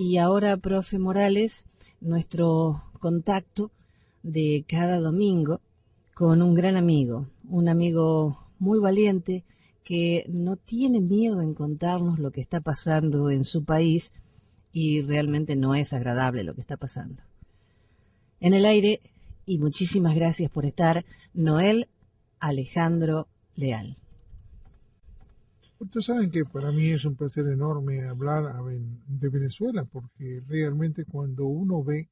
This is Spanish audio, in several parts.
Y ahora, profe Morales, nuestro contacto de cada domingo con un gran amigo, un amigo muy valiente que no tiene miedo en contarnos lo que está pasando en su país y realmente no es agradable lo que está pasando. En el aire, y muchísimas gracias por estar, Noel Alejandro Leal. Ustedes saben que para mí es un placer enorme hablar de Venezuela, porque realmente cuando uno ve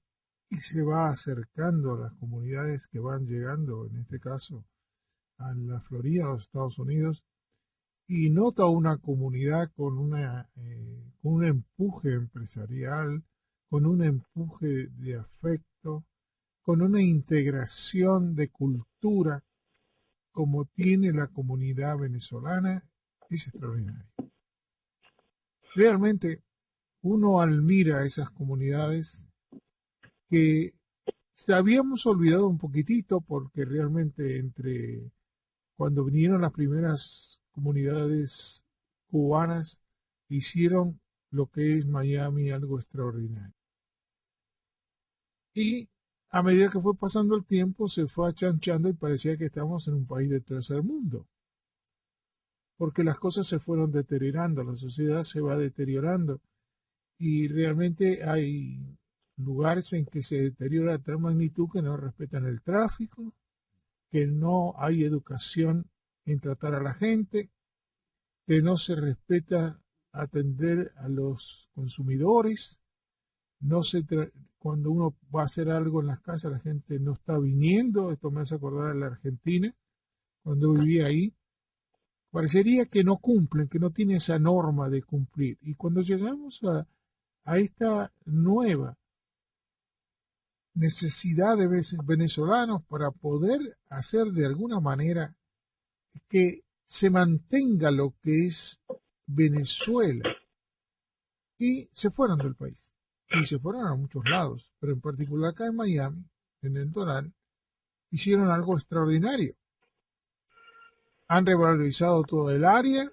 y se va acercando a las comunidades que van llegando, en este caso a la Florida, a los Estados Unidos, y nota una comunidad con un empuje empresarial, con un empuje de afecto, con una integración de cultura como tiene la comunidad venezolana, es extraordinario. Realmente uno admira esas comunidades que habíamos olvidado un poquitito porque realmente entre cuando vinieron las primeras comunidades cubanas hicieron lo que es Miami algo extraordinario. Y a medida que fue pasando el tiempo se fue achanchando y parecía que estábamos en un país de tercer mundo, porque las cosas se fueron deteriorando, la sociedad se va deteriorando y realmente hay lugares en que se deteriora a tal magnitud que no respetan el tráfico, que no hay educación en tratar a la gente, que no se respeta atender a los consumidores, cuando uno va a hacer algo en las casas la gente no está viniendo. Esto me hace acordar a la Argentina, cuando vivía ahí, parecería que no cumplen, que no tiene esa norma de cumplir. Y cuando llegamos a esta nueva necesidad de venezolanos para poder hacer de alguna manera que se mantenga lo que es Venezuela, y se fueron del país y se fueron a muchos lados, pero en particular acá en Miami, en el Doral, hicieron algo extraordinario. Han revalorizado todo el área,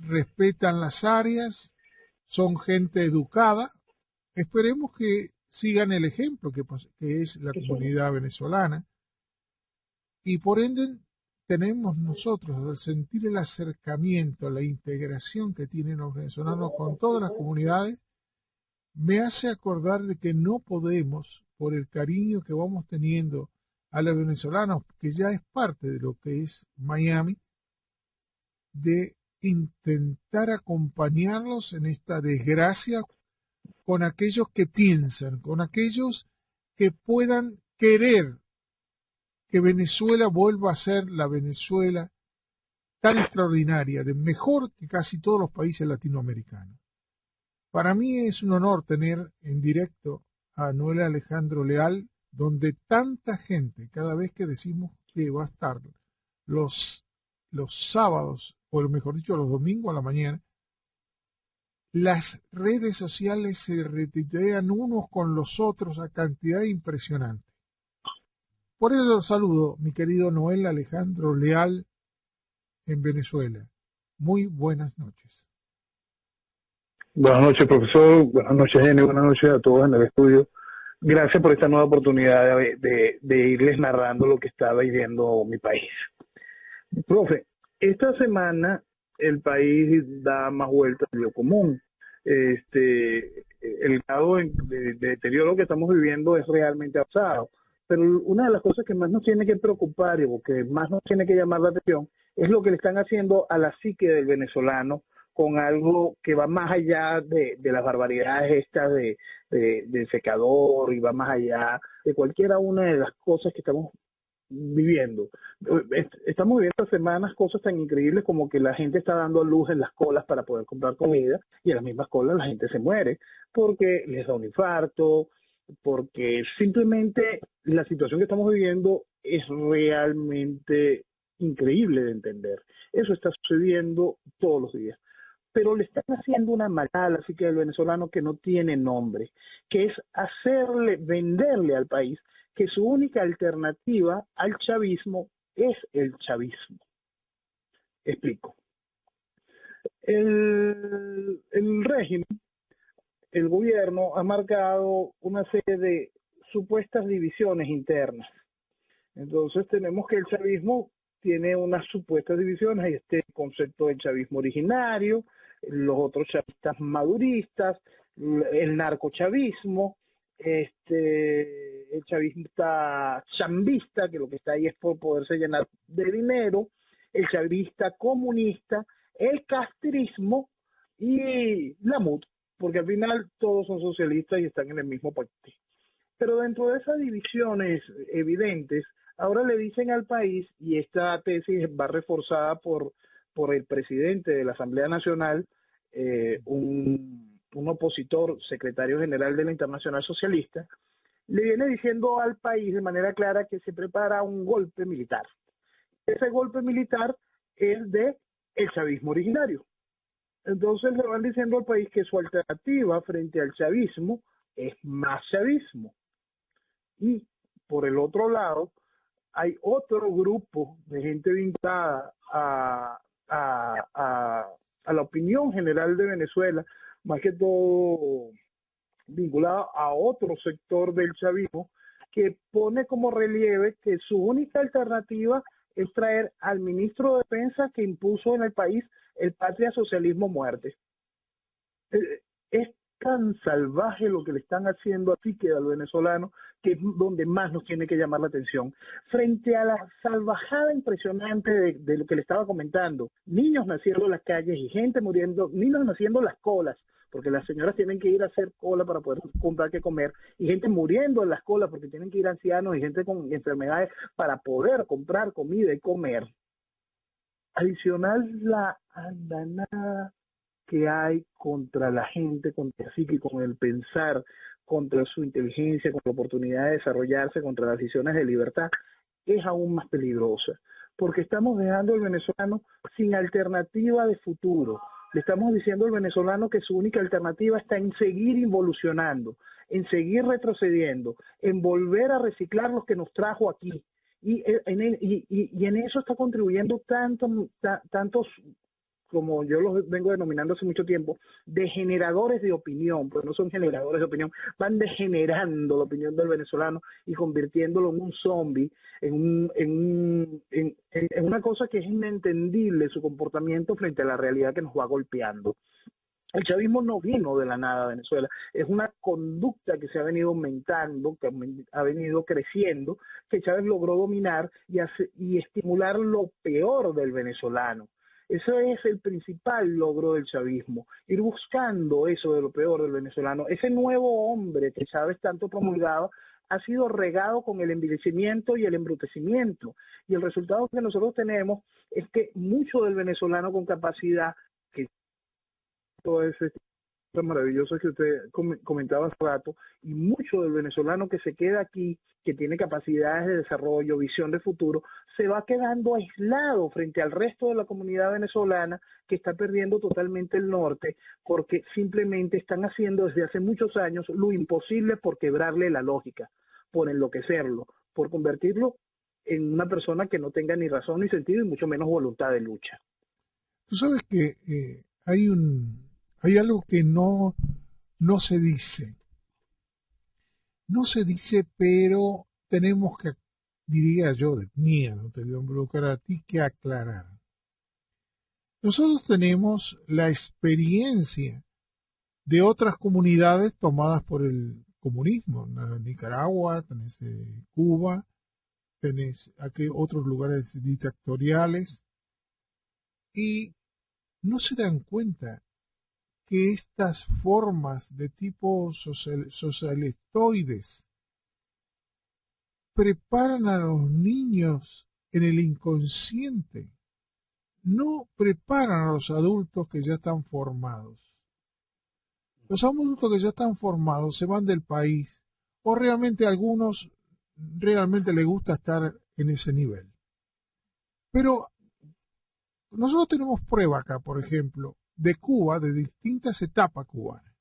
respetan las áreas, son gente educada. Esperemos que sigan el ejemplo que es la comunidad venezolana, y por ende tenemos nosotros, al sentir el acercamiento, la integración que tienen los venezolanos con todas las comunidades, me hace acordar de que no podemos, por el cariño que vamos teniendo a los venezolanos, que ya es parte de lo que es Miami, de intentar acompañarlos en esta desgracia con aquellos que piensan, con aquellos que puedan querer que Venezuela vuelva a ser la Venezuela tan extraordinaria, de mejor que casi todos los países latinoamericanos. Para mí es un honor tener en directo a Noel Alejandro Leal, donde tanta gente, cada vez que decimos que va a estar los sábados, o mejor dicho, los domingos a la mañana, las redes sociales se retuitean unos con los otros a cantidad impresionante. Por eso los saludo, mi querido Noel Alejandro Leal, en Venezuela. Muy buenas noches. Buenas noches, profesor. Buenas noches, Jenny. Buenas noches a todos en el estudio. Gracias por esta nueva oportunidad de irles narrando lo que está viviendo mi país. Profe, esta semana el país da más vueltas de lo común. El grado de deterioro que estamos viviendo es realmente avanzado. Pero una de las cosas que más nos tiene que preocupar o que más nos tiene que llamar la atención es lo que le están haciendo a la psique del venezolano, con algo que va más allá de las barbaridades estas del secador, y va más allá de cualquiera una de las cosas que estamos viviendo. Estamos viviendo estas semanas cosas tan increíbles como que la gente está dando a luz en las colas para poder comprar comida, y en las mismas colas la gente se muere porque les da un infarto, porque simplemente la situación que estamos viviendo es realmente increíble de entender. Eso está sucediendo todos los días. Pero le están haciendo una maldad a la psique del venezolano que no tiene nombre, que es venderle al país que su única alternativa al chavismo es el chavismo. Explico. El régimen el gobierno ha marcado una serie de supuestas divisiones internas. Entonces tenemos que el chavismo tiene unas supuestas divisiones, este concepto del chavismo originario, los otros chavistas maduristas, el narcochavismo, el chavista chambista, que lo que está ahí es por poderse llenar de dinero, el chavista comunista, el castrismo y la MUT, porque al final todos son socialistas y están en el mismo partido. Pero dentro de esas divisiones evidentes, ahora le dicen al país, y esta tesis va reforzada por el presidente de la Asamblea Nacional, un opositor, secretario general de la Internacional Socialista, le viene diciendo al país de manera clara que se prepara un golpe militar. Ese golpe militar es de el chavismo originario. Entonces le van diciendo al país que su alternativa frente al chavismo es más chavismo. Y por el otro lado, hay otro grupo de gente vinculada a la opinión general de Venezuela, más que todo vinculada a otro sector del chavismo, que pone como relieve que su única alternativa es traer al ministro de Defensa que impuso en el país el patria socialismo muerte. Es tan salvaje lo que le están haciendo a Tique al venezolano, que es donde más nos tiene que llamar la atención. Frente a la salvajada impresionante de lo que le estaba comentando, niños naciendo en las calles y gente muriendo, niños naciendo en las colas, porque las señoras tienen que ir a hacer cola para poder comprar qué comer, y gente muriendo en las colas porque tienen que ir ancianos y gente con enfermedades para poder comprar comida y comer. Adicional, la andanada que hay contra la gente, contra la psique, con el pensar, contra su inteligencia, con la oportunidad de desarrollarse, contra las decisiones de libertad, es aún más peligrosa, porque estamos dejando al venezolano sin alternativa de futuro. Le estamos diciendo al venezolano que su única alternativa está en seguir involucionando, en seguir retrocediendo, en volver a reciclar lo que nos trajo aquí. Y en eso está contribuyendo tantos, como yo los vengo denominando hace mucho tiempo, degeneradores de opinión, pues no son generadores de opinión, van degenerando la opinión del venezolano y convirtiéndolo en un zombie, en una cosa que es inentendible su comportamiento frente a la realidad que nos va golpeando. El chavismo no vino de la nada a Venezuela, es una conducta que se ha venido aumentando, que ha venido creciendo, que Chávez logró dominar y estimular lo peor del venezolano. Ese es el principal logro del chavismo, ir buscando eso de lo peor del venezolano. Ese nuevo hombre que Chávez tanto promulgaba ha sido regado con el envilecimiento y el embrutecimiento. Y el resultado que nosotros tenemos es que mucho del venezolano con capacidad, que todo ese maravilloso que usted comentaba hace rato, y mucho del venezolano que se queda aquí, que tiene capacidades de desarrollo, visión de futuro, se va quedando aislado frente al resto de la comunidad venezolana que está perdiendo totalmente el norte, porque simplemente están haciendo desde hace muchos años lo imposible por quebrarle la lógica, por enloquecerlo, por convertirlo en una persona que no tenga ni razón ni sentido y mucho menos voluntad de lucha. Tú sabes que hay algo que no se dice. No se dice, pero tenemos que, diría yo, de mía, no te voy a involucrar a ti, que aclarar. Nosotros tenemos la experiencia de otras comunidades tomadas por el comunismo. En Nicaragua, tenés Cuba, tenés aquí otros lugares dictatoriales, y no se dan cuenta que estas formas de tipo socialestoides preparan a los niños en el inconsciente, no preparan a los adultos que ya están formados. Los adultos que ya están formados se van del país, o realmente a algunos realmente les gusta estar en ese nivel. Pero nosotros tenemos prueba acá, por ejemplo, de Cuba, de distintas etapas cubanas.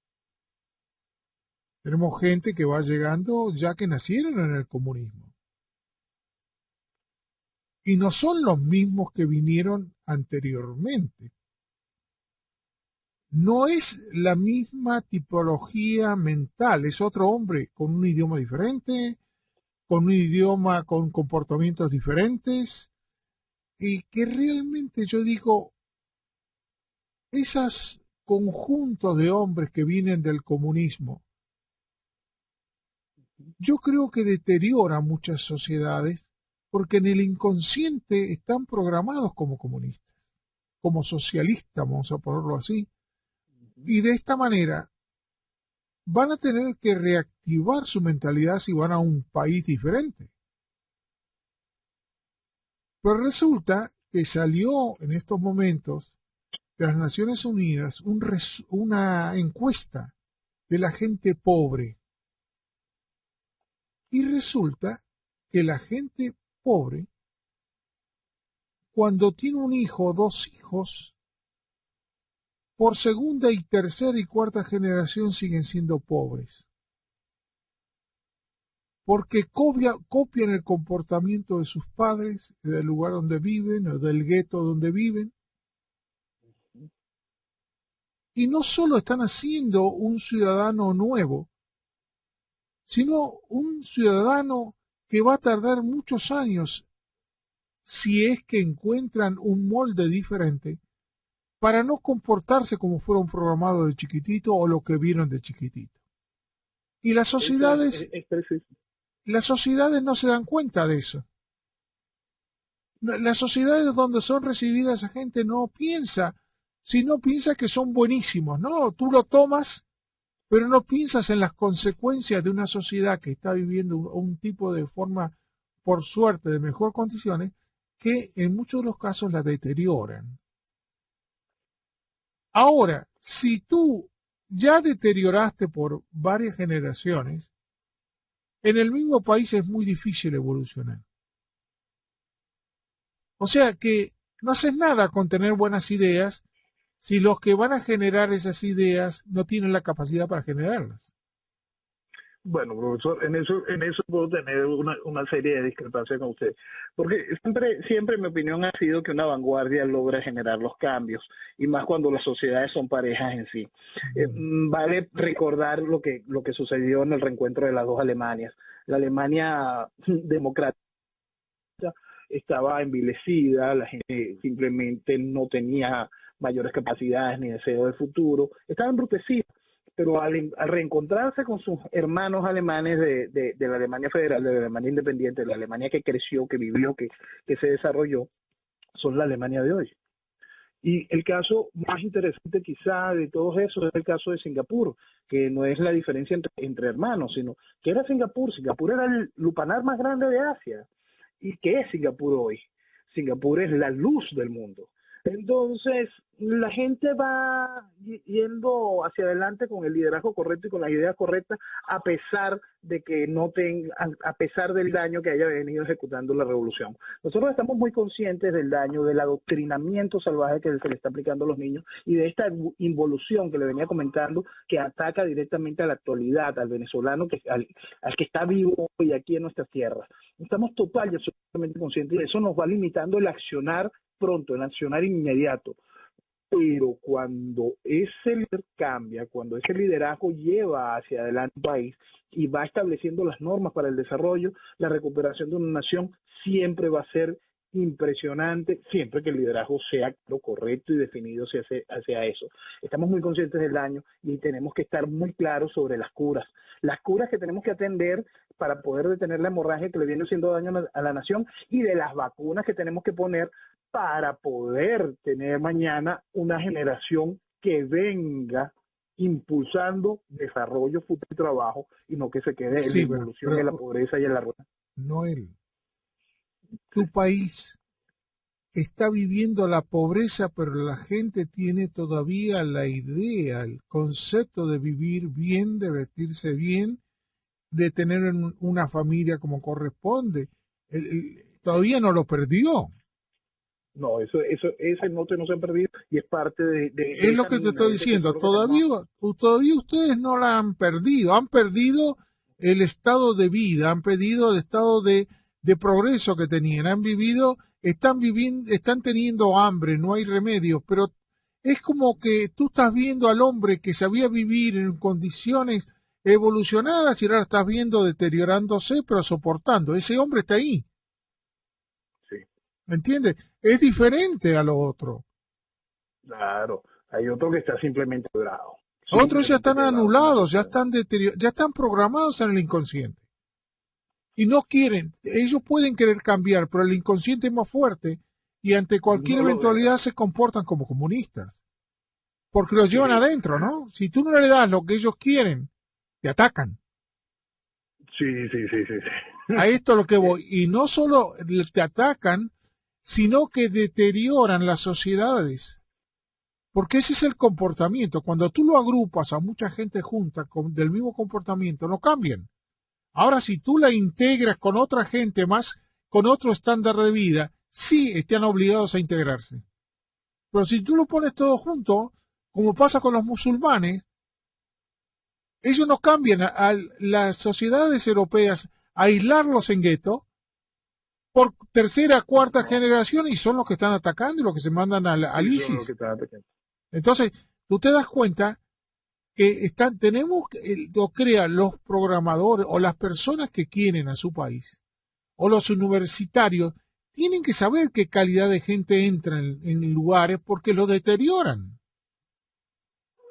Tenemos gente que va llegando ya que nacieron en el comunismo. Y no son los mismos que vinieron anteriormente. no es la misma tipología mental, es otro hombre con un idioma diferente, con un idioma con comportamientos diferentes, y que realmente yo digo, esos conjuntos de hombres que vienen del comunismo, yo creo que deteriora muchas sociedades porque en el inconsciente están programados como comunistas, como socialistas, vamos a ponerlo así, y de esta manera van a tener que reactivar su mentalidad si van a un país diferente. Pero resulta que salió en estos momentos de las Naciones Unidas una encuesta de la gente pobre. Y resulta que la gente pobre, cuando tiene un hijo o dos hijos, por segunda y tercera y cuarta generación siguen siendo pobres. Porque copian el comportamiento de sus padres, del lugar donde viven o del gueto donde viven. Y no solo están haciendo un ciudadano nuevo, sino un ciudadano que va a tardar muchos años si es que encuentran un molde diferente para no comportarse como fueron programados de chiquitito o lo que vieron de chiquitito. Y las sociedades no se dan cuenta de eso. Las sociedades donde son recibidas esa gente no piensa, sino piensa que son buenísimos. No, tú lo tomas, pero no piensas en las consecuencias de una sociedad que está viviendo un tipo de forma, por suerte, de mejor condiciones, que en muchos de los casos la deterioran. Ahora, si tú ya deterioraste por varias generaciones, en el mismo país es muy difícil evolucionar. O sea que no haces nada con tener buenas ideas si los que van a generar esas ideas no tienen la capacidad para generarlas. Bueno, profesor, en eso puedo tener una serie de discrepancias con usted, porque siempre mi opinión ha sido que una vanguardia logra generar los cambios, y más cuando las sociedades son parejas en sí. Vale recordar lo que sucedió en el reencuentro de las dos Alemanias. La Alemania democrática estaba envilecida, la gente simplemente no tenía mayores capacidades ni deseo de futuro, estaba embrutecida. Pero al reencontrarse con sus hermanos alemanes de la Alemania federal, de la Alemania independiente, de la Alemania que creció, que vivió, que se desarrolló, son la Alemania de hoy. Y el caso más interesante quizá de todos esos es el caso de Singapur, que no es la diferencia entre hermanos, sino que era Singapur. Singapur era el lupanar más grande de Asia. ¿Y qué es Singapur hoy? Singapur es la luz del mundo. Entonces, la gente va yendo hacia adelante con el liderazgo correcto y con las ideas correctas, a pesar de que a pesar del daño que haya venido ejecutando la revolución. Nosotros estamos muy conscientes del daño, del adoctrinamiento salvaje que se le está aplicando a los niños y de esta involución que le venía comentando, que ataca directamente a la actualidad, al venezolano, al que está vivo y aquí en nuestras tierras. Estamos total y absolutamente conscientes, y eso nos va limitando el accionar pronto, el accionar inmediato. Pero cuando ese líder cambia, cuando ese liderazgo lleva hacia adelante un país y va estableciendo las normas para el desarrollo, la recuperación de una nación siempre va a ser impresionante, siempre que el liderazgo sea lo correcto y definido hacia eso. Estamos muy conscientes del daño y tenemos que estar muy claros sobre las curas que tenemos que atender para poder detener la hemorragia que le viene haciendo daño a la nación, y de las vacunas que tenemos que poner para poder tener mañana una generación que venga impulsando desarrollo, futuro y trabajo, y no que se quede en la evolución de la pobreza y en la ruina. Noel, tu país está viviendo la pobreza, pero la gente tiene todavía la idea, el concepto de vivir bien, de vestirse bien, de tener una familia como corresponde. Todavía no lo perdió. No, ese norte no se ha perdido y es parte de es lo que te estoy diciendo. Todavía ustedes no la han perdido el estado de vida, han perdido el estado de progreso que tenían, están teniendo hambre, no hay remedio, pero es como que tú estás viendo al hombre que sabía vivir en condiciones evolucionadas y ahora estás viendo deteriorándose, pero soportando. Ese hombre está ahí. Sí. ¿Me entiendes? Es diferente a lo otro. Claro, hay otro que está simplemente quebrado. Otros ya están Quebrado, anulados, ya están ya están programados en el inconsciente. Y no quieren, ellos pueden querer cambiar, pero el inconsciente es más fuerte y ante cualquier No lo eventualidad deja. se comportan como comunistas. Porque los llevan Sí, adentro, ¿no? Si tú no le das lo que ellos quieren, te atacan. sí, sí, sí, sí, sí. A esto es lo que voy. Y no solo te atacan, sino que deterioran las sociedades. Porque ese es el comportamiento. Cuando tú lo agrupas a mucha gente junta del mismo comportamiento, no cambian. Ahora, si tú la integras con otra gente más, con otro estándar de vida, sí están obligados a integrarse. Pero si tú lo pones todo junto, como pasa con los musulmanes, ellos no cambian a las sociedades europeas a aislarlos en gueto por tercera, cuarta generación y son los que están atacando y los que se mandan al Sí, son los ISIS. que están atacando. Entonces, tú te das cuenta que tenemos que lo crean los programadores o las personas que quieren a su país o los universitarios tienen que saber qué calidad de gente entra en lugares porque lo deterioran,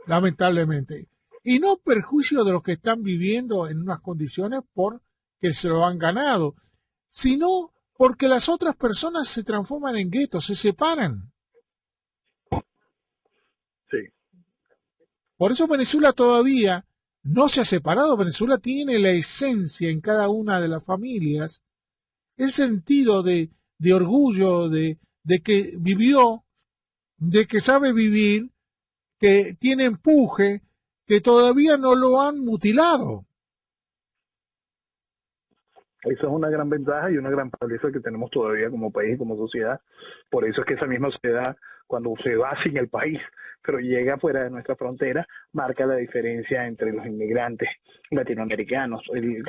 lamentablemente. Y no perjuicio de los que están viviendo en unas condiciones porque se lo han ganado, sino porque las otras personas se transforman en guetos, se separan. Sí. Por eso Venezuela todavía no se ha separado. Venezuela tiene la esencia en cada una de las familias, el sentido de orgullo, de que vivió, de que sabe vivir, que tiene empuje, que todavía no lo han mutilado. Esa es una gran ventaja y una gran fortaleza que tenemos todavía como país y como sociedad. Por eso es que esa misma sociedad, cuando se va sin el país, pero llega fuera de nuestra frontera, marca la diferencia entre los inmigrantes latinoamericanos.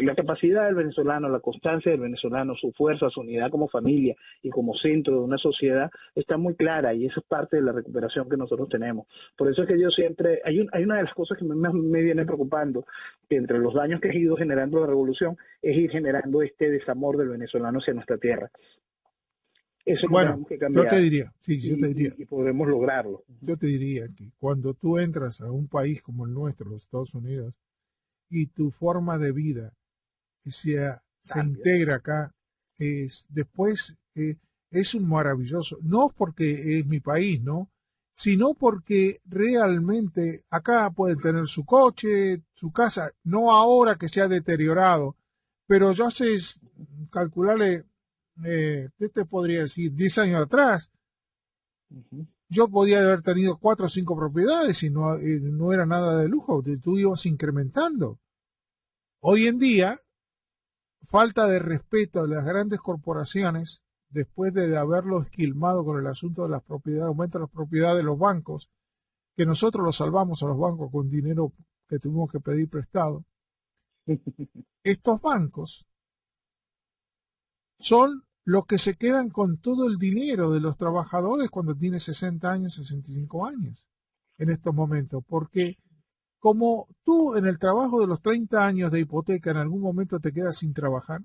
La capacidad del venezolano, la constancia del venezolano, su fuerza, su unidad como familia y como centro de una sociedad está muy clara y eso es parte de la recuperación que nosotros tenemos. Por eso es que yo siempre, hay una de las cosas que me viene preocupando, que entre los daños que ha ido generando la revolución, es ir generando este desamor del venezolano hacia nuestra tierra. Eso lo tenemos que cambiar. Yo te diría, sí, yo te diría. Y podemos lograrlo. Yo te diría que cuando tú entras a un país como el nuestro, los Estados Unidos, y tu forma de vida se integra acá, después es un maravilloso, no porque es mi país, ¿no? Sino porque realmente acá pueden tener su coche, su casa, no ahora que se ha deteriorado, pero yo sé calcularle, ¿qué te podría decir? 10 años atrás, yo podía haber tenido 4 o 5 propiedades y no era nada de lujo, tú ibas incrementando. Hoy en día, falta de respeto de las grandes corporaciones, después de haberlo esquilmado con el asunto de las propiedades, aumento de las propiedades de los bancos, que nosotros los salvamos a los bancos con dinero que tuvimos que pedir prestado. Estos bancos son los que se quedan con todo el dinero de los trabajadores cuando tienen 60 años, 65 años en estos momentos, porque como tú en el trabajo de los 30 años de hipoteca en algún momento te quedas sin trabajar,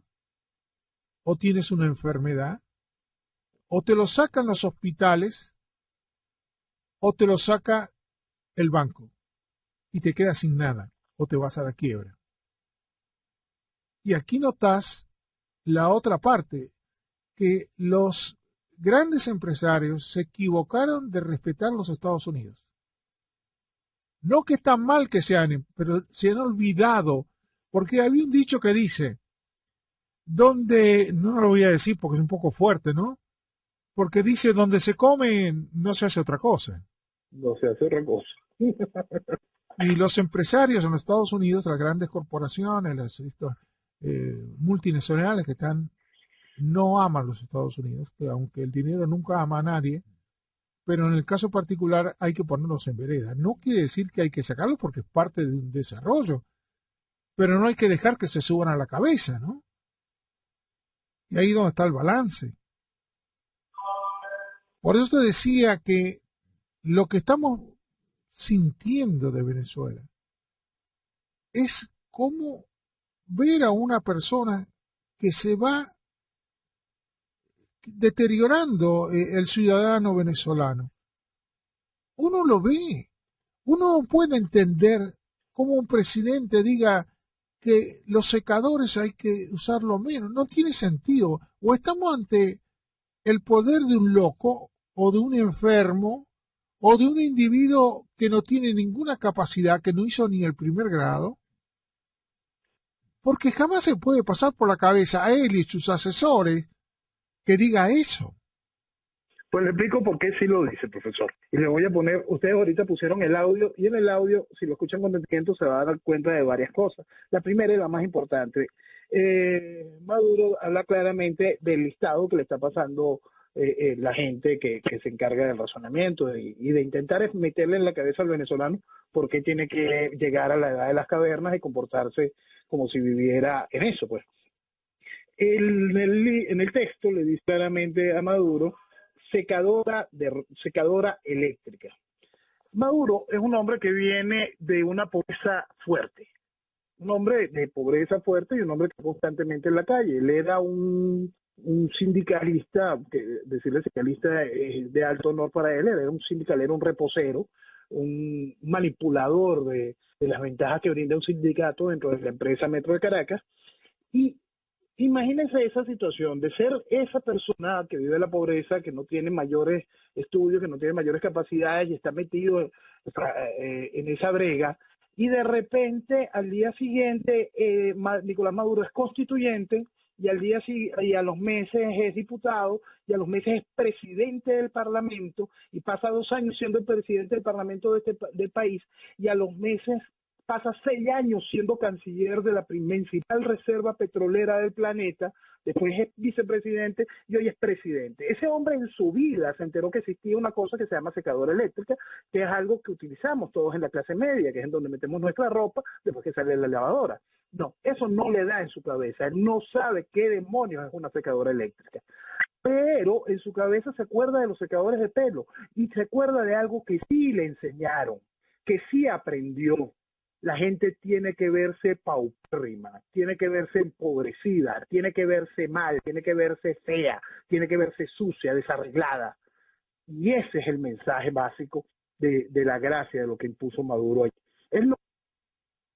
o tienes una enfermedad, o te lo sacan los hospitales, o te lo saca el banco, y te quedas sin nada, o te vas a la quiebra. Y aquí notas la otra parte, que los grandes empresarios se equivocaron de respetar los Estados Unidos. No que está mal que sean, pero se han olvidado, porque había un dicho que dice, donde, no lo voy a decir porque es un poco fuerte, ¿no? Porque dice, donde se come no se hace otra cosa. No se hace otra cosa. Y los empresarios en los Estados Unidos, las grandes corporaciones, las multinacionales que no aman los Estados Unidos, que aunque el dinero nunca ama a nadie, pero en el caso particular hay que ponerlos en vereda. No quiere decir que hay que sacarlos porque es parte de un desarrollo, pero no hay que dejar que se suban a la cabeza, ¿no? Y ahí es donde está el balance. Por eso te decía que lo que estamos sintiendo de Venezuela es como ver a una persona que se va deteriorando el ciudadano venezolano. Uno lo ve, uno no puede entender cómo un presidente diga que los secadores hay que usarlo menos. No tiene sentido. O estamos ante el poder de un loco o de un enfermo o de un individuo que no tiene ninguna capacidad, que no hizo ni el primer grado, porque jamás se puede pasar por la cabeza a él y sus asesores que diga eso. Pues le explico por qué sí lo dice, profesor. Y le voy a poner, ustedes ahorita pusieron el audio, y en el audio, si lo escuchan con detenimiento, se va a dar cuenta de varias cosas. La primera y la más importante. Maduro habla claramente del listado que le está pasando la gente que se encarga del razonamiento y de intentar meterle en la cabeza al venezolano por qué tiene que llegar a la edad de las cavernas y comportarse como si viviera en eso, pues. En el texto le dice claramente a Maduro secadora eléctrica. Maduro es un hombre que viene de una pobreza fuerte, un hombre de pobreza fuerte y un hombre que está constantemente en la calle. Él era un sindicalista, decirle sindicalista de alto honor para él, era un sindicalero, un reposero, un manipulador de las ventajas que brinda un sindicato dentro de la empresa Metro de Caracas. Y imagínense esa situación de ser esa persona que vive la pobreza, que no tiene mayores estudios, que no tiene mayores capacidades y está metido en esa brega, y de repente al día siguiente Nicolás Maduro es constituyente y y a los meses es diputado y a los meses es presidente del Parlamento y pasa 2 años siendo el presidente del Parlamento del país y a los meses pasa 6 años siendo canciller de la principal reserva petrolera del planeta, después es vicepresidente y hoy es presidente. Ese hombre en su vida se enteró que existía una cosa que se llama secadora eléctrica, que es algo que utilizamos todos en la clase media, que es en donde metemos nuestra ropa después que sale de la lavadora. No, eso no le da en su cabeza, él no sabe qué demonios es una secadora eléctrica. Pero en su cabeza se acuerda de los secadores de pelo y se acuerda de algo que sí le enseñaron, que sí aprendió. La gente tiene que verse paupérrima, tiene que verse empobrecida, tiene que verse mal, tiene que verse fea, tiene que verse sucia, desarreglada. Y ese es el mensaje básico de la gracia de lo que impuso Maduro hoy. Es lo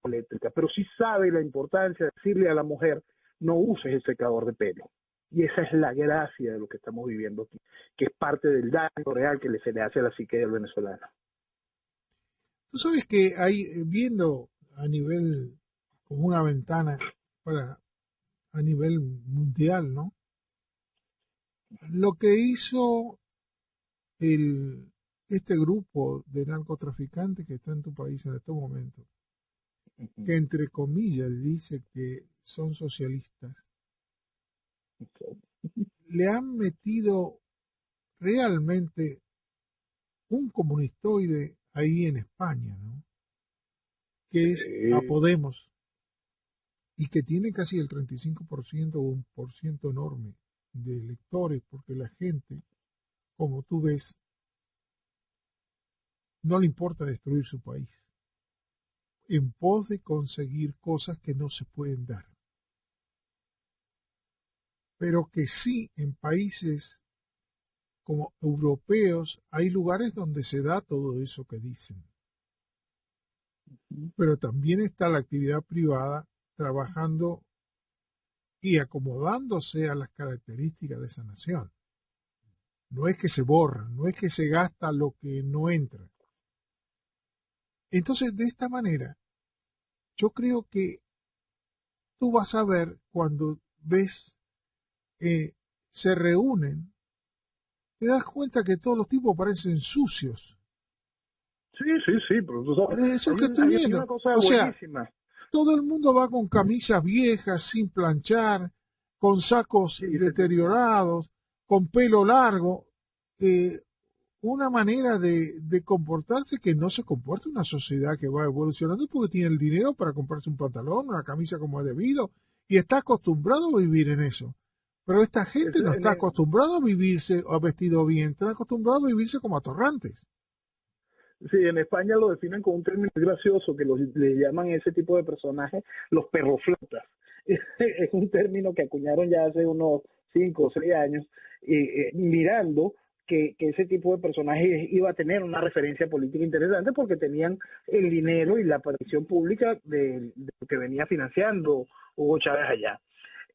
eléctrica, pero sí sabe la importancia de decirle a la mujer, no uses el secador de pelo. Y esa es la gracia de lo que estamos viviendo aquí, que es parte del daño real que se le hace a la psique del venezolano. Tú sabes que hay, viendo a nivel, como una ventana a nivel mundial, ¿no? Lo que hizo este grupo de narcotraficantes que está en tu país en estos momentos, que entre comillas dice que son socialistas, le han metido realmente un comunistoide ahí en España, ¿no? Que es a Podemos y que tiene casi el 35% o un por ciento enorme de electores, porque la gente, como tú ves, no le importa destruir su país en pos de conseguir cosas que no se pueden dar, pero que sí en países como europeos hay lugares donde se da todo eso que dicen. Pero también está la actividad privada trabajando y acomodándose a las características de esa nación. No es que se borra, no es que se gasta lo que no entra. Entonces, de esta manera, yo creo que tú vas a ver cuando ves se reúnen, te das cuenta que todos los tipos parecen sucios. Sí, profesor. Eso que estoy viendo. O sea, todo el mundo va con camisas viejas, sin planchar, con sacos deteriorados, con pelo largo. Una manera de comportarse que no se comporta una sociedad que va evolucionando porque tiene el dinero para comprarse un pantalón, una camisa como es debido, y está acostumbrado a vivir en eso. Pero esta gente no está acostumbrada a vivirse o vestido bien, están acostumbrados a vivirse como atorrantes. Sí, en España lo definen con un término gracioso que le llaman ese tipo de personajes los perroflautas. Es un término que acuñaron ya hace unos 5 o 6 años, mirando que ese tipo de personajes iba a tener una referencia política interesante porque tenían el dinero y la aparición pública de lo que venía financiando Hugo Chávez allá.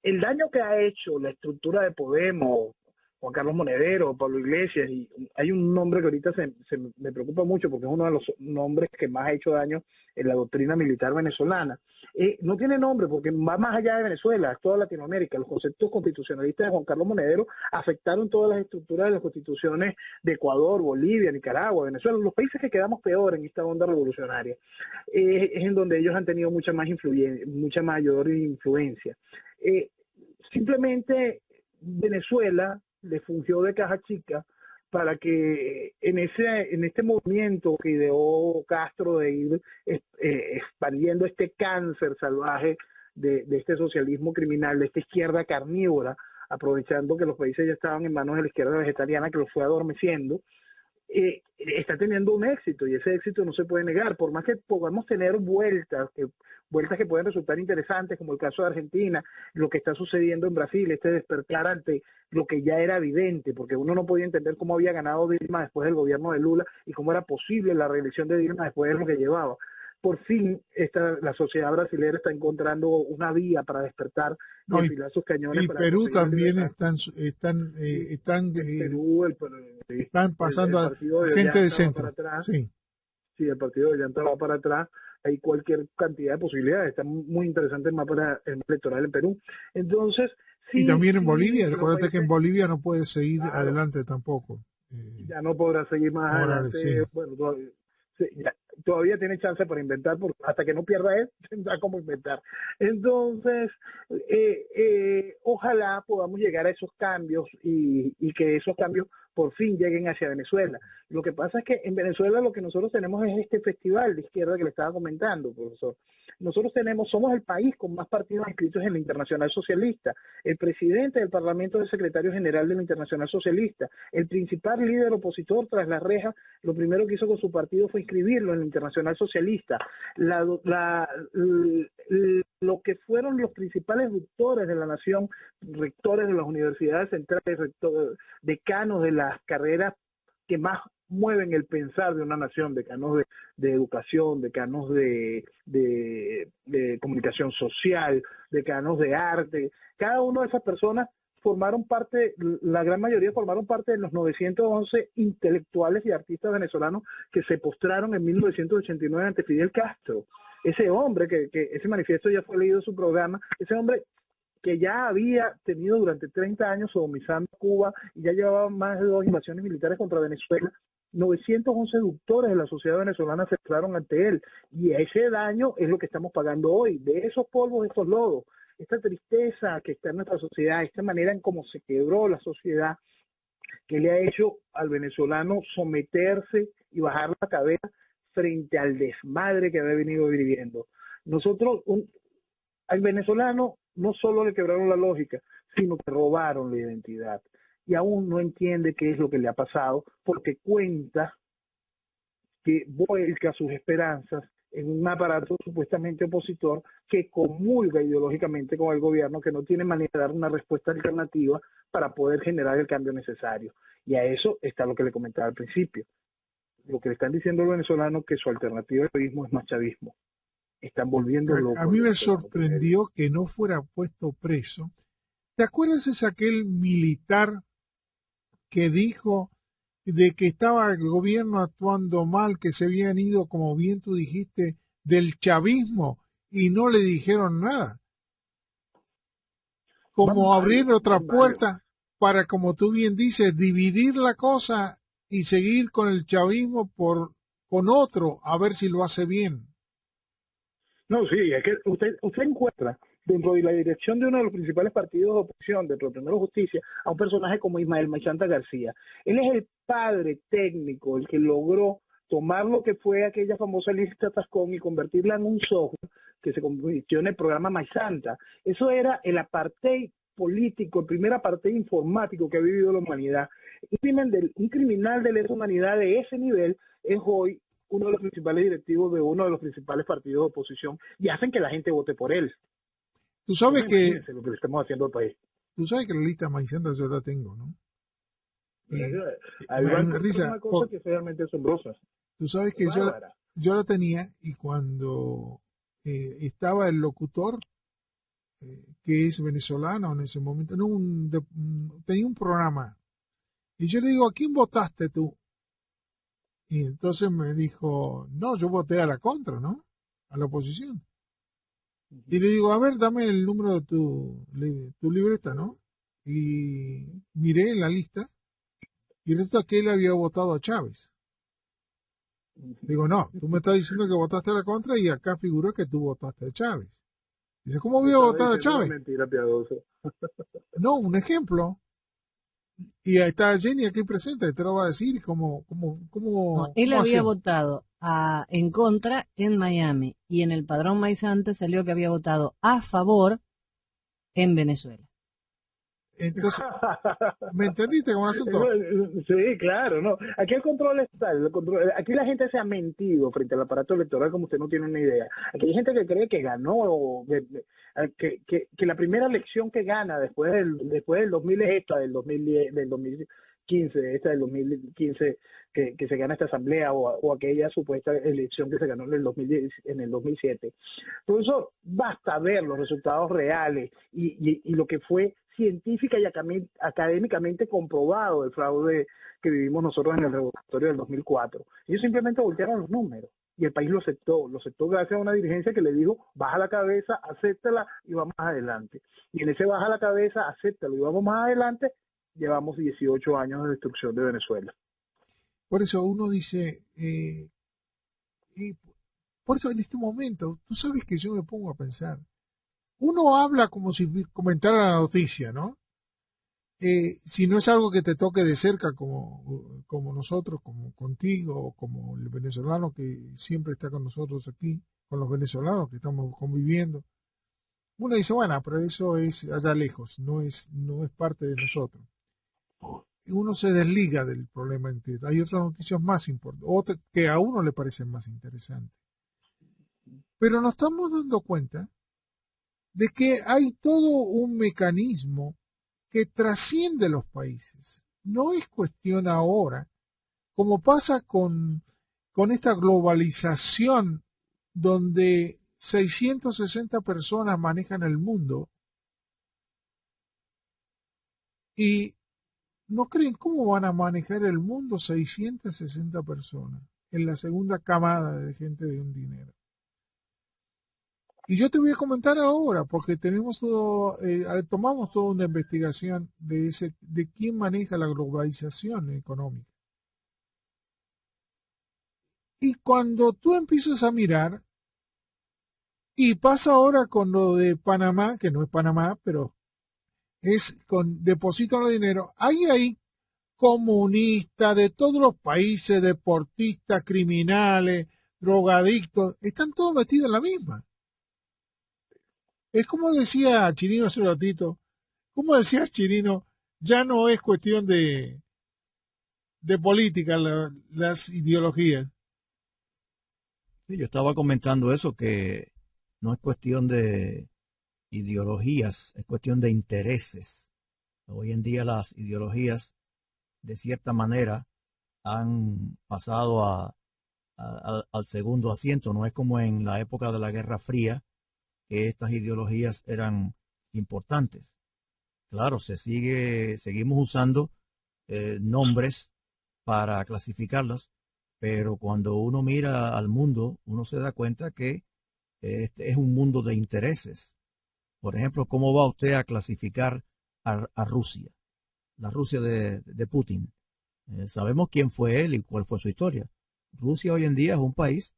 El daño que ha hecho la estructura de Podemos, Juan Carlos Monedero, Pablo Iglesias, y hay un nombre que ahorita me preocupa mucho porque es uno de los nombres que más ha hecho daño en la doctrina militar venezolana. No tiene nombre porque va más allá de Venezuela, es toda Latinoamérica. Los conceptos constitucionalistas de Juan Carlos Monedero afectaron todas las estructuras de las constituciones de Ecuador, Bolivia, Nicaragua, Venezuela, los países que quedamos peor en esta onda revolucionaria. Es en donde ellos han tenido mucha mayor influencia. Simplemente Venezuela le fungió de caja chica para que en este movimiento que ideó Castro de ir expandiendo este cáncer salvaje de este socialismo criminal, de esta izquierda carnívora, aprovechando que los países ya estaban en manos de la izquierda vegetariana que los fue adormeciendo, está teniendo un éxito y ese éxito no se puede negar, por más que podamos tener vueltas que pueden resultar interesantes, como el caso de Argentina, lo que está sucediendo en Brasil, este despertar ante lo que ya era evidente, porque uno no podía entender cómo había ganado Dilma después del gobierno de Lula y cómo era posible la reelección de Dilma después de lo que llevaba. Por fin la sociedad brasileña está encontrando una vía para despertar y enfilar sus cañones. Y para Perú también Perú, están pasando a gente de centro. Sí, el partido de Llanta va para atrás. Hay cualquier cantidad de posibilidades. Está muy interesante el mapa electoral en Perú. Entonces, sí, y también en Bolivia. Acuérdate que en Bolivia no puede seguir adelante tampoco. Ya no podrá seguir más adelante. Sí. Bueno, todavía tiene chance para inventar, porque hasta que no pierda él, tendrá como inventar. Entonces, ojalá podamos llegar a esos cambios y que esos cambios por fin lleguen hacia Venezuela. Lo que pasa es que en Venezuela lo que nosotros tenemos es este festival de izquierda que le estaba comentando, profesor. Nosotros somos el país con más partidos inscritos en la Internacional Socialista. El presidente del Parlamento es el secretario general de la Internacional Socialista. El principal líder opositor tras la reja, lo primero que hizo con su partido fue inscribirlo en la Internacional Socialista. Lo que fueron los principales doctores de la nación, rectores de las universidades centrales, decanos de las carreras que más mueven el pensar de una nación, decanos de educación, decanos de comunicación social, decanos de arte. Cada una de esas personas formaron parte, la gran mayoría formaron parte de los 911 intelectuales y artistas venezolanos que se postraron en 1989 ante Fidel Castro. Ese hombre, que ese manifiesto ya fue leído en su programa, ese hombre que ya había tenido durante 30 años sodomizando Cuba y ya llevaba más de 2 invasiones militares contra Venezuela, 911 doctores de la sociedad venezolana se postraron ante él, y ese daño es lo que estamos pagando hoy, de esos polvos, de esos lodos, esta tristeza que está en nuestra sociedad, esta manera en cómo se quebró la sociedad, que le ha hecho al venezolano someterse y bajar la cabeza frente al desmadre que había venido viviendo. Nosotros, al venezolano no solo le quebraron la lógica, sino que robaron la identidad. Y aún no entiende qué es lo que le ha pasado, porque cuenta que vuelca sus esperanzas en un aparato supuestamente opositor que comulga ideológicamente con el gobierno, que no tiene manera de dar una respuesta alternativa para poder generar el cambio necesario. Y a eso está lo que le comentaba al principio. Lo que le están diciendo al venezolano que su alternativa al chavismo es más chavismo. Están volviendo locos. A mí me sorprendió que no fuera puesto preso. ¿Te acuerdas es aquel militar que dijo de que estaba el gobierno actuando mal, que se habían ido, como bien tú dijiste, del chavismo y no le dijeron nada? Como abrir otra puerta para, como tú bien dices, dividir la cosa y seguir con el chavismo con otro, a ver si lo hace bien. No, sí, es que usted encuentra dentro de la dirección de uno de los principales partidos de oposición, dentro de Primero Justicia, a un personaje como Ismael Machanta García. Él es el padre técnico, el que logró tomar lo que fue aquella famosa lista Tascón y convertirla en un software que se convirtió en el programa Machanta. Eso era el apartheid político, el primer apartheid informático que ha vivido la humanidad. Un criminal de lesa humanidad de ese nivel es hoy uno de los principales directivos de uno de los principales partidos de oposición y hacen que la gente vote por él. Tú sabes que lo que le estamos haciendo al país. Tú sabes que la lista maicenta yo la tengo, ¿no? Ahí me va da risa. una cosa que es realmente asombrosa. Tú sabes que yo la tenía y cuando estaba el locutor, que es venezolano en ese momento, tenía un programa. Y yo le digo, ¿a quién votaste tú? Y entonces me dijo, no, yo voté a la contra, ¿no? A la oposición. Y le digo, a ver, dame el número de tu libreta, ¿no? Y miré en la lista y resulta que él había votado a Chávez. Digo, no, tú me estás diciendo que votaste a la contra y acá figuró que tú votaste a Chávez. Dice, ¿cómo voy a votar a Chávez? Mentira piadosa. No, un ejemplo. Y ahí está Jenny aquí presente, te lo va a decir cómo No, él había hacemos. votado en contra en Miami y en el padrón maizante salió que había votado a favor en Venezuela. Entonces, ¿me entendiste con el asunto? Sí, claro, no. Aquí el control está, aquí la gente se ha mentido frente al aparato electoral como usted no tiene una idea. Aquí hay gente que cree que ganó, que la primera elección que gana después del 2000 es esta, del 2010, del 2015, esta del 2015 que se gana esta asamblea o aquella supuesta elección que se ganó en el 2010, en el 2007. Por eso basta ver los resultados reales y lo que fue científica y académicamente comprobado el fraude que vivimos nosotros en el revocatorio del 2004. Ellos simplemente voltearon los números y el país lo aceptó gracias a una dirigencia que le dijo, baja la cabeza, acéptala y vamos adelante. Y en ese baja la cabeza, acéptalo y vamos más adelante, llevamos 18 años de destrucción de Venezuela. Por eso uno dice, por eso en este momento, tú sabes que yo me pongo a pensar, uno habla como si comentara la noticia, ¿no? Si no es algo que te toque de cerca como nosotros, como contigo, como el venezolano que siempre está con nosotros aquí, con los venezolanos que estamos conviviendo, uno dice, bueno, pero eso es allá lejos, no es parte de nosotros. Y uno se desliga del problema entero. Hay otras noticias más importantes, otras que a uno le parecen más interesantes. Pero nos estamos dando cuenta de que hay todo un mecanismo que trasciende los países. No es cuestión ahora, como pasa con esta globalización donde 660 personas manejan el mundo y no creen cómo van a manejar el mundo 660 personas en la segunda camada de gente de un dinero. Y yo te voy a comentar ahora, porque tomamos toda una investigación de quién maneja la globalización económica. Y cuando tú empiezas a mirar, y pasa ahora con lo de Panamá, que no es Panamá, pero es depositan el dinero, hay ahí comunistas de todos los países, deportistas, criminales, drogadictos, están todos metidos en la misma. Es como decía Chirino hace un ratito, como decía Chirino, ya no es cuestión de política las ideologías. Sí, yo estaba comentando eso, que no es cuestión de ideologías, es cuestión de intereses. Hoy en día las ideologías, de cierta manera, han pasado al segundo asiento. No es como en la época de la Guerra Fría, que estas ideologías eran importantes. Claro, seguimos usando nombres para clasificarlas, pero cuando uno mira al mundo, uno se da cuenta que este es un mundo de intereses. Por ejemplo, ¿cómo va usted a clasificar a Rusia? La Rusia de Putin. Sabemos quién fue él y cuál fue su historia. Rusia hoy en día es un país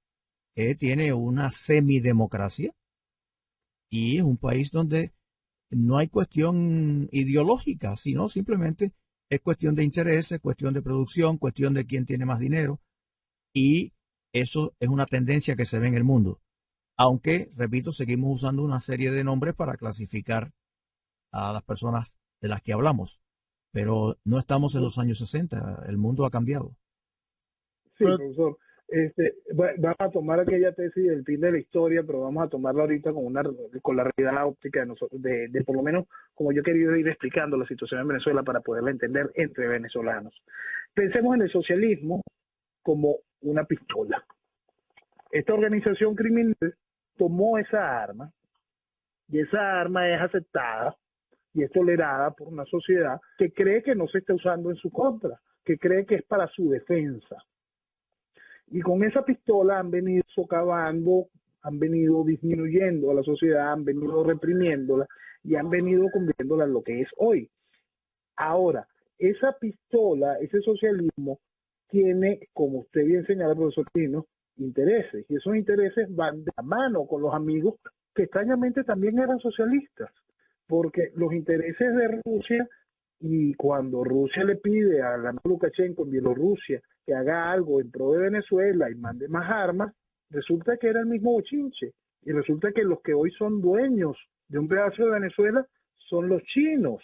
que tiene una semidemocracia y es un país donde no hay cuestión ideológica, sino simplemente es cuestión de intereses, cuestión de producción, cuestión de quién tiene más dinero. Y eso es una tendencia que se ve en el mundo. Aunque, repito, seguimos usando una serie de nombres para clasificar a las personas de las que hablamos. Pero no estamos en los años 60, el mundo ha cambiado. Sí, profesor. Vamos a tomar aquella tesis del fin de la historia, pero vamos a tomarla ahorita con la realidad óptica de nosotros, de por lo menos como yo he querido ir explicando la situación en Venezuela para poderla entender entre venezolanos. Pensemos en el socialismo como una pistola. Esta organización criminal tomó esa arma y esa arma es aceptada y es tolerada por una sociedad que cree que no se está usando en su contra, que cree que es para su defensa. Y con esa pistola han venido socavando, han venido disminuyendo a la sociedad, han venido reprimiéndola y han venido convirtiéndola en lo que es hoy. Ahora, esa pistola, ese socialismo, tiene, como usted bien señala, profesor Pino, intereses. Y esos intereses van de la mano con los amigos que extrañamente también eran socialistas. Porque los intereses de Rusia, y cuando Rusia le pide a la Lukashenko en Bielorrusia que haga algo en pro de Venezuela y mande más armas, resulta que era el mismo bochinche. Y resulta que los que hoy son dueños de un pedazo de Venezuela son los chinos,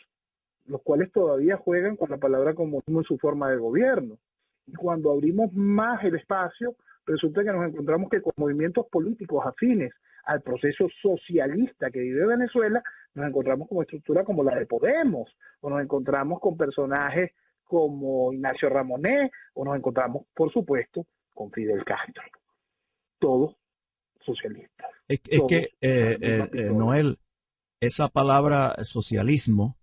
los cuales todavía juegan con la palabra comunismo en su forma de gobierno. Y cuando abrimos más el espacio, resulta que nos encontramos que con movimientos políticos afines al proceso socialista que vive Venezuela, nos encontramos con estructura como la de Podemos, o nos encontramos con personajes como Ignacio Ramonet, o nos encontramos, por supuesto, con Fidel Castro. Todos socialistas. Es que, Noel, esa palabra socialismo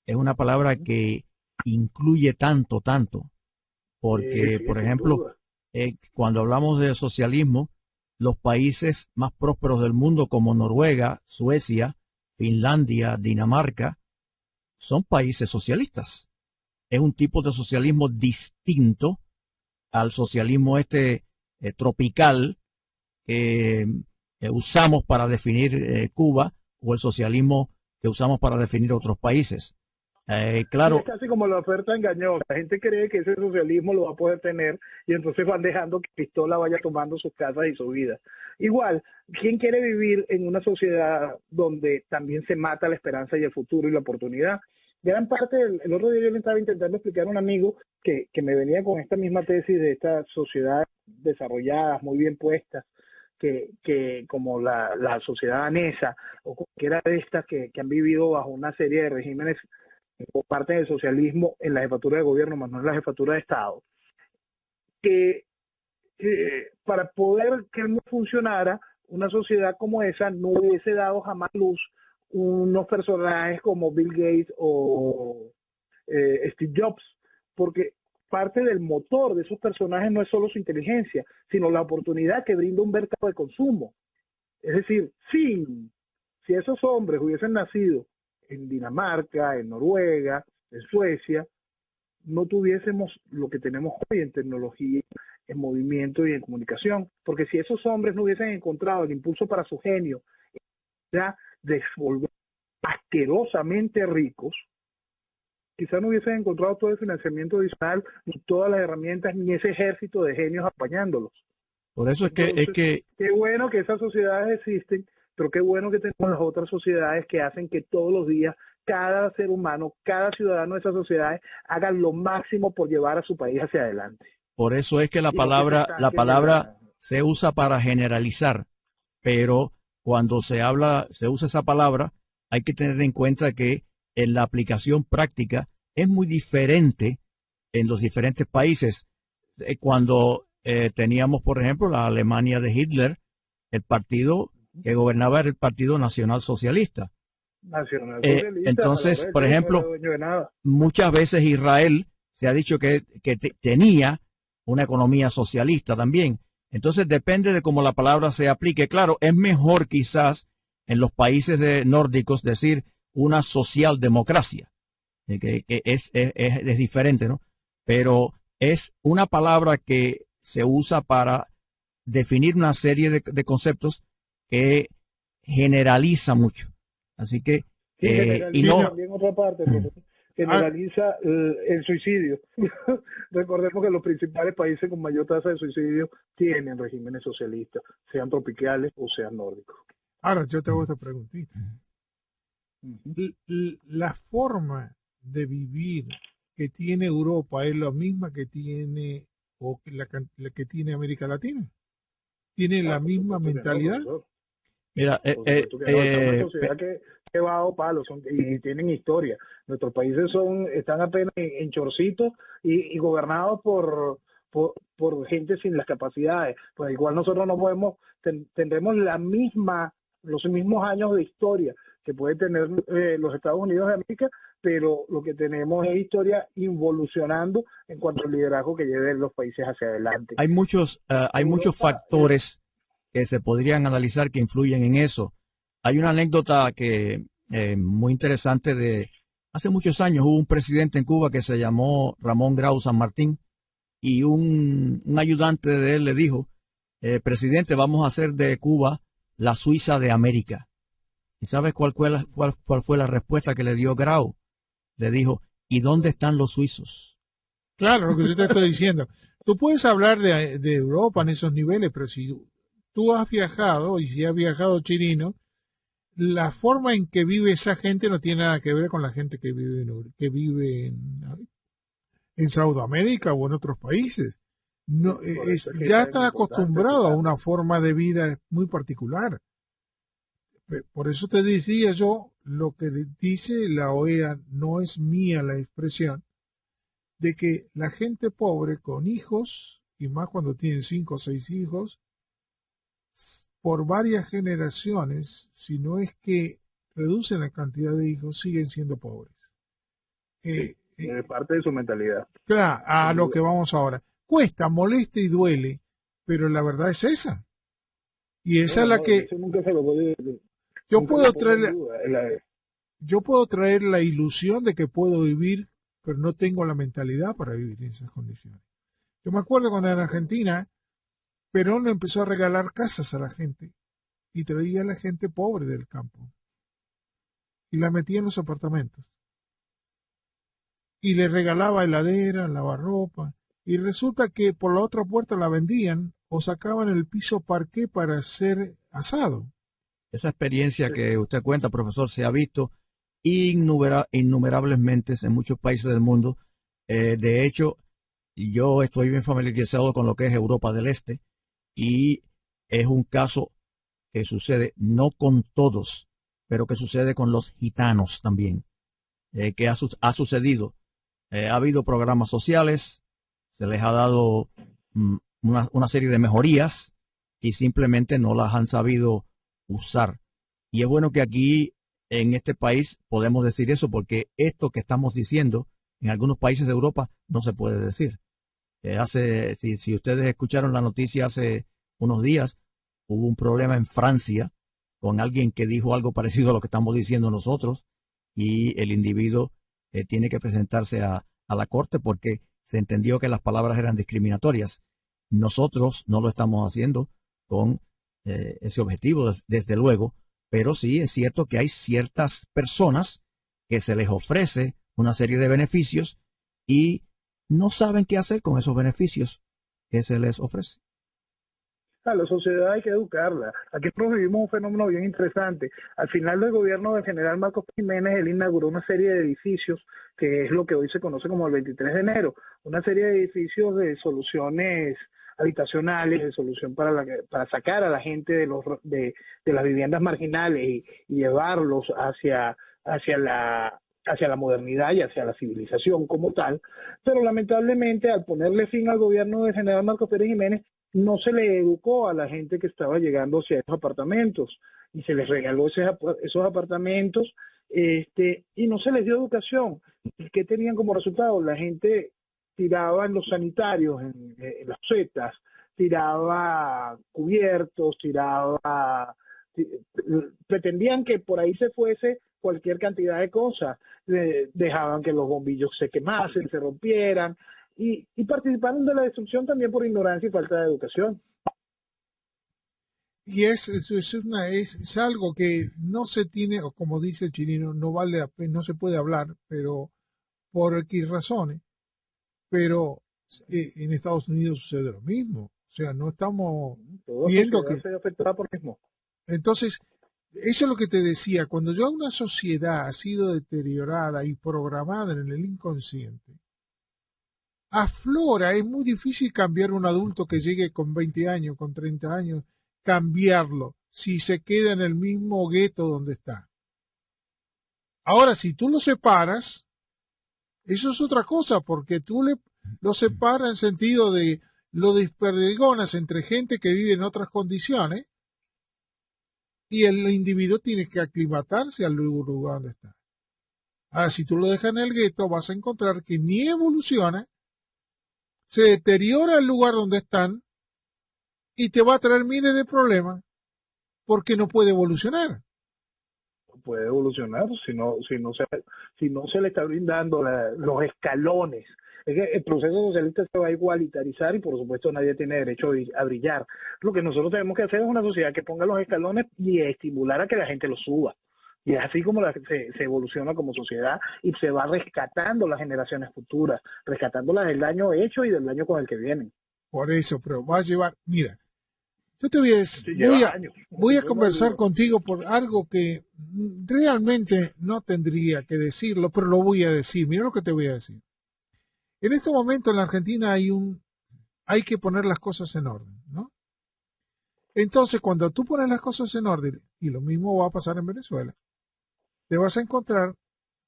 es una palabra que incluye tanto, porque, Sí, por sin ejemplo, duda. cuando hablamos de socialismo, los países más prósperos del mundo como Noruega, Suecia, Finlandia, Dinamarca, son países socialistas. Es un tipo de socialismo distinto al socialismo tropical que usamos para definir Cuba o el socialismo que usamos para definir otros países. Sí, Claro, es casi como la oferta engañosa. La gente cree que ese socialismo lo va a poder tener y entonces van dejando que Pistola vaya tomando sus casas y su vida. Igual, ¿quién quiere vivir en una sociedad donde también se mata la esperanza y el futuro y la oportunidad? Gran parte, el otro día yo le estaba intentando explicar a un amigo que me venía con esta misma tesis de estas sociedades desarrolladas, muy bien puestas, que como la sociedad danesa o cualquiera de estas que han vivido bajo una serie de regímenes por parte del socialismo en la jefatura de gobierno, más no en la jefatura de Estado, que para poder que no funcionara, una sociedad como esa no hubiese dado jamás luz unos personajes como Bill Gates o Steve Jobs, porque parte del motor de esos personajes no es solo su inteligencia, sino la oportunidad que brinda un mercado de consumo. Es decir, si esos hombres hubiesen nacido en Dinamarca, en Noruega, en Suecia, no tuviésemos lo que tenemos hoy en tecnología, en movimiento y en comunicación. Porque si esos hombres no hubiesen encontrado el impulso para su genio, ya de volver asquerosamente ricos, quizás no hubiesen encontrado todo el financiamiento adicional, ni todas las herramientas, ni ese ejército de genios apañándolos. por eso Entonces, qué bueno que esas sociedades existen, pero qué bueno que tenemos las otras sociedades que hacen que todos los días cada ser humano, cada ciudadano de esas sociedades haga lo máximo por llevar a su país hacia adelante. por eso es que la Y no que se palabra estanquen se usa para generalizar, pero cuando se usa esa palabra, hay que tener en cuenta que en la aplicación práctica es muy diferente en los diferentes países. Cuando teníamos, por ejemplo, la Alemania de Hitler, el partido que gobernaba era el Partido Nacional Socialista. nacional socialista, Entonces, por ejemplo, no era dueño de nada. muchas veces Israel se ha dicho que tenía una economía socialista también. Entonces depende de cómo la palabra se aplique. Claro, es mejor quizás en los países nórdicos decir una socialdemocracia, que es diferente, ¿no? Pero es una palabra que se usa para definir una serie de conceptos que generaliza mucho. Así que, Sí, y generaliza no, también otra parte, profesor. Generaliza el suicidio. Recordemos que los principales países con mayor tasa de suicidio tienen regímenes socialistas, sean tropicales o sean nórdicos. Ahora yo te hago esta preguntita. La forma de vivir que tiene Europa es la misma que tiene o la que tiene América Latina. Tiene la misma mentalidad. Mira, Por supuesto que no, es una sociedad que va a dado palos y tienen historia. Nuestros países están apenas en chorcitos y gobernados por gente sin las capacidades. Pues igual nosotros no podemos, tendremos los mismos años de historia que puede tener los Estados Unidos de América, pero lo que tenemos es historia involucionando en cuanto al liderazgo que lleven los países hacia adelante. Hay muchos factores que se podrían analizar que influyen en eso. Hay una anécdota que muy interesante de hace muchos años. Hubo un presidente en Cuba que se llamó Ramón Grau San Martín y un ayudante de él le dijo, presidente, vamos a hacer de Cuba la Suiza de América. ¿Y sabes cuál fue la respuesta que le dio Grau? Le dijo, ¿y dónde están los suizos? Claro, lo que yo te estoy diciendo. Tú puedes hablar de Europa en esos niveles, pero si tú has viajado, y si has viajado Chirino, la forma en que vive esa gente no tiene nada que ver con la gente que vive en Sudamérica o en otros países. No, ya están acostumbrados a una forma de vida muy particular. Por eso te decía yo, lo que dice la OEA, no es mía la expresión, de que la gente pobre con hijos, y más cuando tienen 5 o 6 hijos, por varias generaciones, si no es que reducen la cantidad de hijos, siguen siendo pobres. Parte de su mentalidad. Claro, a lo que vamos ahora. Cuesta, molesta y duele, pero la verdad es esa. Y esa es la que... Eso nunca se lo puede... Yo puedo traer la ilusión de que puedo vivir, pero no tengo la mentalidad para vivir en esas condiciones. Yo me acuerdo cuando en Argentina, Perón empezó a regalar casas a la gente y traía a la gente pobre del campo y la metía en los apartamentos. Y le regalaba heladera, lavarropa, y resulta que por la otra puerta la vendían o sacaban el piso parqué para hacer asado. Esa experiencia que usted cuenta, profesor, se ha visto innumerables veces en muchos países del mundo. De hecho, yo estoy bien familiarizado con lo que es Europa del Este y es un caso que sucede no con todos, pero que sucede con los gitanos también, que ha sucedido. Ha habido programas sociales, se les ha dado una serie de mejorías y simplemente no las han sabido usar. Y es bueno que aquí en este país podemos decir eso, porque esto que estamos diciendo en algunos países de Europa no se puede decir. Si ustedes escucharon la noticia hace unos días, hubo un problema en Francia con alguien que dijo algo parecido a lo que estamos diciendo nosotros y el individuo tiene que presentarse a la corte porque se entendió que las palabras eran discriminatorias. Nosotros no lo estamos haciendo con ese objetivo, desde luego, pero sí es cierto que hay ciertas personas que se les ofrece una serie de beneficios y no saben qué hacer con esos beneficios que se les ofrece. A la sociedad hay que educarla. Aquí vivimos un fenómeno bien interesante. Al final del gobierno del general Marcos Jiménez, él inauguró una serie de edificios, que es lo que hoy se conoce como el 23 de enero, una serie de edificios de soluciones habitacionales, de solución para sacar a la gente de las viviendas marginales y llevarlos hacia la modernidad y hacia la civilización como tal. Pero lamentablemente, al ponerle fin al gobierno del general Marcos Pérez Jiménez, no se le educó a la gente que estaba llegando hacia esos apartamentos y se les regaló esos apartamentos y no se les dio educación. ¿Qué tenían como resultado? La gente tiraba en los sanitarios, en las setas, tiraba cubiertos, pretendían que por ahí se fuese cualquier cantidad de cosas, dejaban que los bombillos se quemasen, se rompieran, y participaron de la destrucción también por ignorancia y falta de educación. Y es algo que no se tiene, o como dice el Chirino, no vale la pena, no se puede hablar, pero por X razones. Pero en Estados Unidos sucede lo mismo. O sea, no estamos viendo que... Se afectará por mismo. Entonces, eso es lo que te decía. Cuando ya una sociedad ha sido deteriorada y programada en el inconsciente, aflora. Es muy difícil cambiar un adulto que llegue con 20 años, con 30 años, cambiarlo si se queda en el mismo gueto donde está. Ahora, si tú lo separas, eso es otra cosa, porque lo separas en sentido de lo desperdigonas entre gente que vive en otras condiciones y el individuo tiene que aclimatarse al lugar donde está. Ahora, si tú lo dejas en el gueto, vas a encontrar que ni evoluciona, se deteriora el lugar donde están y te va a traer miles de problemas porque no puede evolucionar. Puede evolucionar si no se le está brindando los escalones. Es que el proceso socialista se va a igualitarizar y por supuesto nadie tiene derecho a brillar. Lo que nosotros tenemos que hacer es una sociedad que ponga los escalones y estimular a que la gente los suba. Y es así como se evoluciona como sociedad y se va rescatando las generaciones futuras, rescatándolas del daño hecho y del daño con el que vienen. Por eso, pero va a llevar, mira, yo te voy a conversar contigo por algo que realmente no tendría que decirlo, pero lo voy a decir. Mira lo que te voy a decir. En este momento en la Argentina hay que poner las cosas en orden, ¿no? Entonces, cuando tú pones las cosas en orden, y lo mismo va a pasar en Venezuela, te vas a encontrar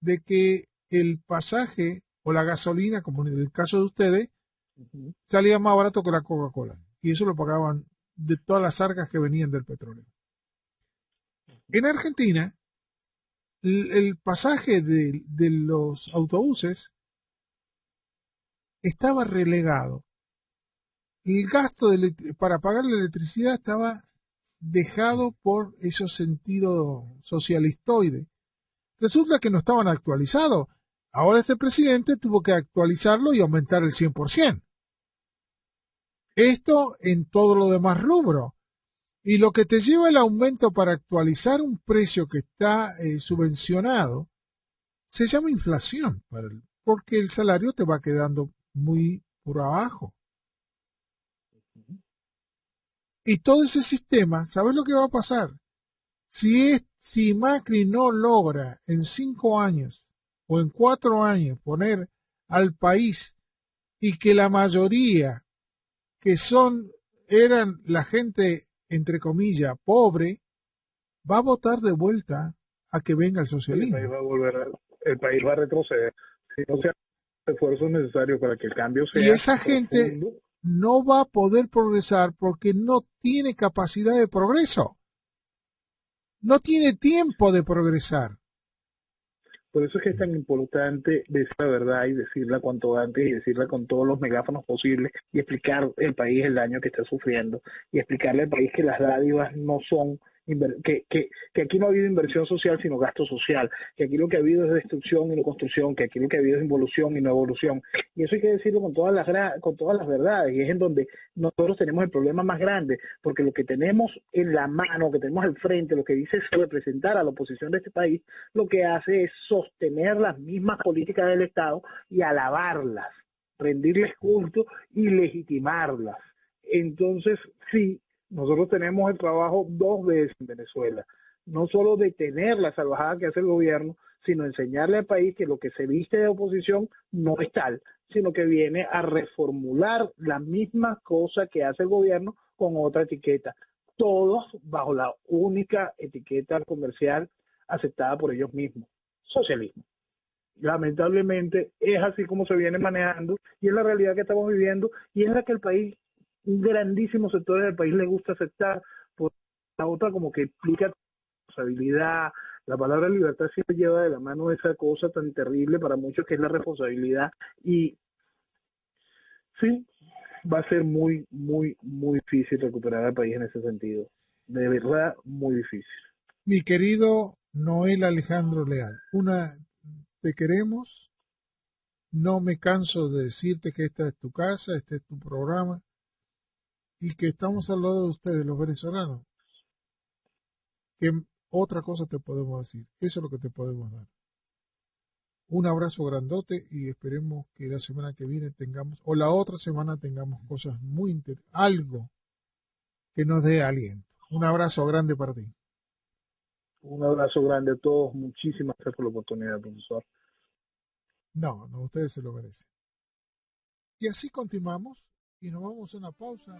de que el pasaje o la gasolina, como en el caso de ustedes, salía más barato que la Coca-Cola. Y eso lo pagaban de todas las arcas que venían del petróleo. En Argentina, el pasaje de los autobuses estaba relegado. El gasto para pagar la electricidad estaba dejado por esos sentidos socialistoides. Resulta que no estaban actualizados. Ahora este presidente tuvo que actualizarlo y aumentar el 100%. Esto en todo lo demás rubro. Y lo que te lleva el aumento para actualizar un precio que está subvencionado se llama inflación, porque el salario te va quedando muy por abajo. Y todo ese sistema, ¿sabes lo que va a pasar? Si Macri no logra en 5 años o en 4 años poner al país y que la mayoría que eran la gente, entre comillas, pobre, va a votar de vuelta a que venga el socialismo. El país va a retroceder. Si no se hacen esfuerzos necesarios para que el cambio sea y esa gente profundo, no va a poder progresar porque no tiene capacidad de progreso. No tiene tiempo de progresar. Por eso es que es tan importante decir la verdad y decirla cuanto antes y decirla con todos los megáfonos posibles y explicar al país el daño que está sufriendo y explicarle al país que las dádivas no son, que aquí no ha habido inversión social sino gasto social, que aquí lo que ha habido es destrucción y no construcción, que aquí lo que ha habido es involución y no evolución. Y eso hay que decirlo con todas las verdades y es en donde nosotros tenemos el problema más grande, porque lo que tenemos en la mano, lo que tenemos al frente, lo que dice es representar a la oposición de este país, lo que hace es sostener las mismas políticas del Estado y alabarlas, rendirles culto y legitimarlas. Entonces, sí, nosotros tenemos el trabajo 2 veces en Venezuela, no solo detener la salvajada que hace el gobierno, sino enseñarle al país que lo que se viste de oposición no es tal, sino que viene a reformular la misma cosa que hace el gobierno con otra etiqueta, todos bajo la única etiqueta comercial aceptada por ellos mismos, socialismo. Lamentablemente es así como se viene manejando y es la realidad que estamos viviendo y es la que el país, un grandísimo sector del país le gusta aceptar, por la otra como que implica responsabilidad. La palabra libertad siempre lleva de la mano esa cosa tan terrible para muchos que es la responsabilidad y sí, va a ser muy, muy, muy difícil recuperar al país en ese sentido. De verdad, muy difícil. Mi querido Noel Alejandro Leal, te queremos, no me canso de decirte que esta es tu casa, este es tu programa y que estamos al lado de ustedes, los venezolanos. ¿Qué otra cosa te podemos decir? Eso es lo que te podemos dar. Un abrazo grandote y esperemos que la semana que viene o la otra semana tengamos cosas algo que nos dé aliento. Un abrazo grande para ti. Un abrazo grande a todos. Muchísimas gracias por la oportunidad, profesor. No, ustedes se lo merecen. Y así continuamos y nos vamos a una pausa.